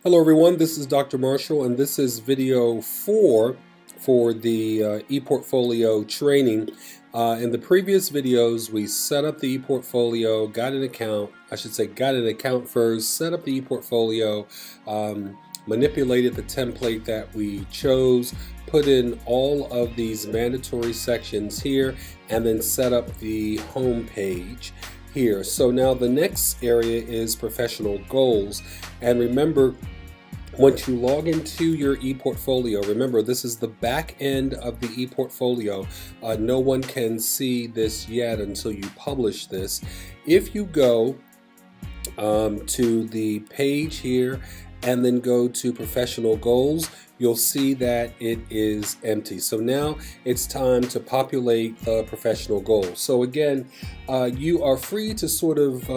Hello everyone, this is Dr. Marshall and this is video 4 for the ePortfolio training. In the previous videos we set up the ePortfolio, got an account first, set up the ePortfolio, manipulated the template that we chose, put in all of these mandatory sections here, and then set up the home page here. So now the next area is professional goals, and remember, once you log into your ePortfolio, remember this is the back end of the ePortfolio. No one can see this yet until you publish this. If you go to the page here and then go to professional goals, you'll see that it is empty. So now it's time to populate the professional goals. So again, you are free to sort of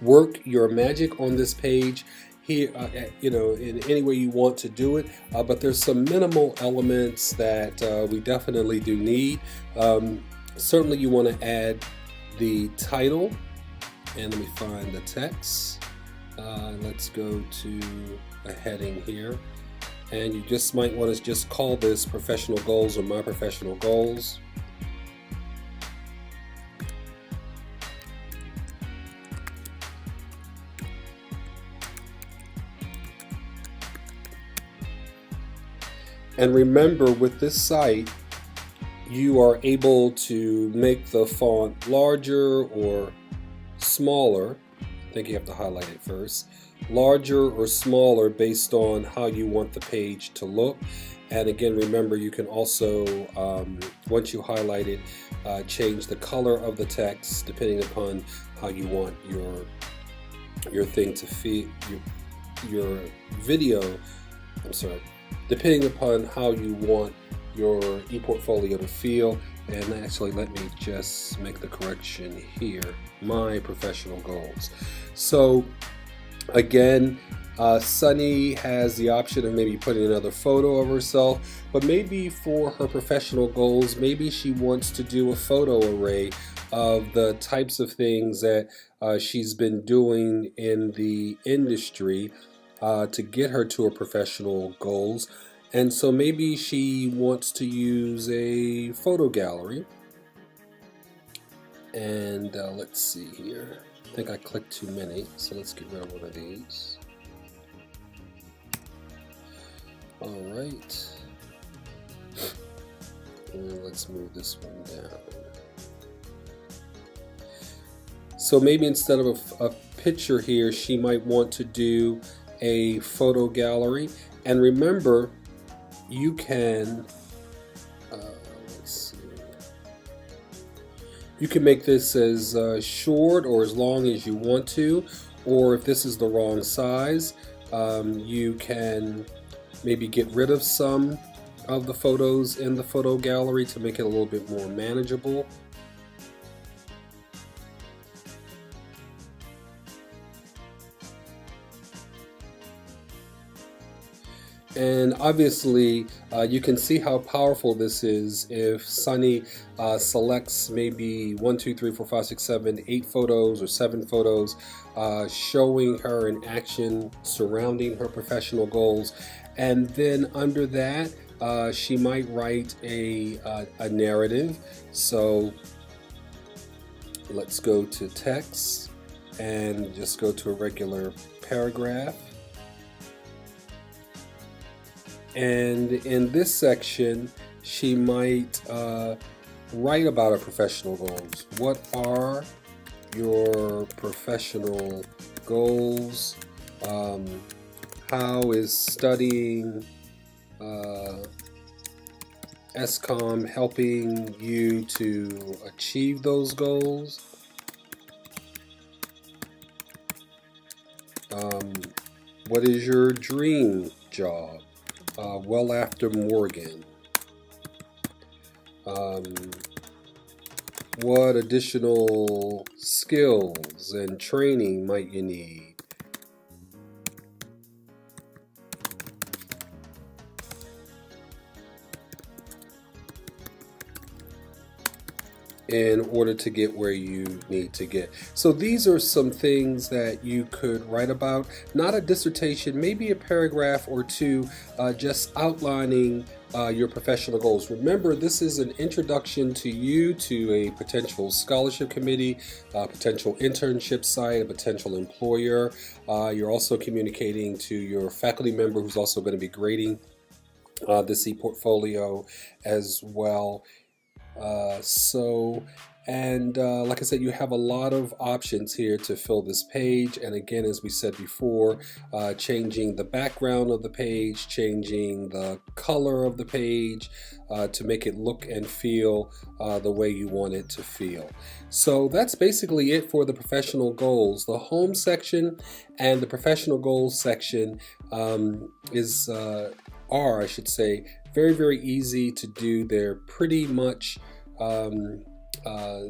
work your magic on this page here, in any way you want to do it, but there's some minimal elements that we definitely do need. Certainly you want to add the title, and let me find the text. Let's go to a heading here, and you just might want to just call this professional goals or my professional goals. And remember, with this site, you are able to make the font larger or smaller. I think you have to highlight it first. Larger or smaller based on how you want the page to look. And again, remember, you can also, once you highlight it, change the color of the text depending upon how you want your thing to feel, your video. Depending upon how you want your ePortfolio to feel. And actually, let me just make the correction here. My professional goals. So again, Sunny has the option of maybe putting another photo of herself, but maybe for her professional goals, maybe she wants to do a photo array of the types of things that she's been doing in the industry to get her to her professional goals. And so maybe she wants to use a photo gallery. And let's see here. I think I clicked too many, so let's get rid of one of these. All right. And let's move this one down. So maybe instead of a picture here, she might want to do a photo gallery. And remember, you can you can make this as short or as long as you want to, or if this is the wrong size, you can maybe get rid of some of the photos in the photo gallery to make it a little bit more manageable. And obviously, you can see how powerful this is if Sunny selects maybe 1, 2, 3, 4, 5, 6, 7, 8 photos or 7 photos, showing her in action surrounding her professional goals. And then under that, she might write a narrative. So let's go to text and just go to a regular paragraph. And in this section, she might write about her professional goals. What are your professional goals? How is studying SCOM helping you to achieve those goals? What is your dream job? Well after Morgan. What additional skills and training might you need? in order to get where you need to get. So these are some things that you could write about, not a dissertation, maybe a paragraph or two, just outlining your professional goals. Remember, this is an introduction to you to a potential scholarship committee, a potential internship site, a potential employer. You're also communicating to your faculty member who's also going to be grading this ePortfolio as well. Like I said, you have a lot of options here to fill this page. And again, as we said before, changing the background of the page, changing the color of the page to make it look and feel the way you want it to feel. So that's basically it for the professional goals. The home section and the professional goals section are, I should say, very easy to do. They're pretty much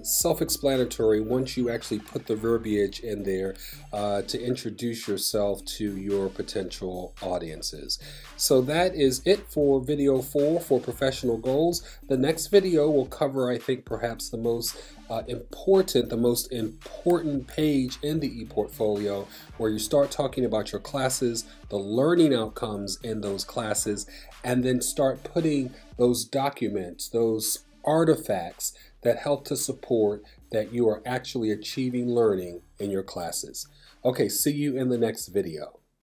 self-explanatory once you actually put the verbiage in there to introduce yourself to your potential audiences. So that is it for video 4 for professional goals. The next video will cover, I think, perhaps the most important page in the ePortfolio, where you start talking about your classes, the learning outcomes in those classes, and then start putting those documents, those artifacts that help to support that you are actually achieving learning in your classes. Okay, see you in the next video.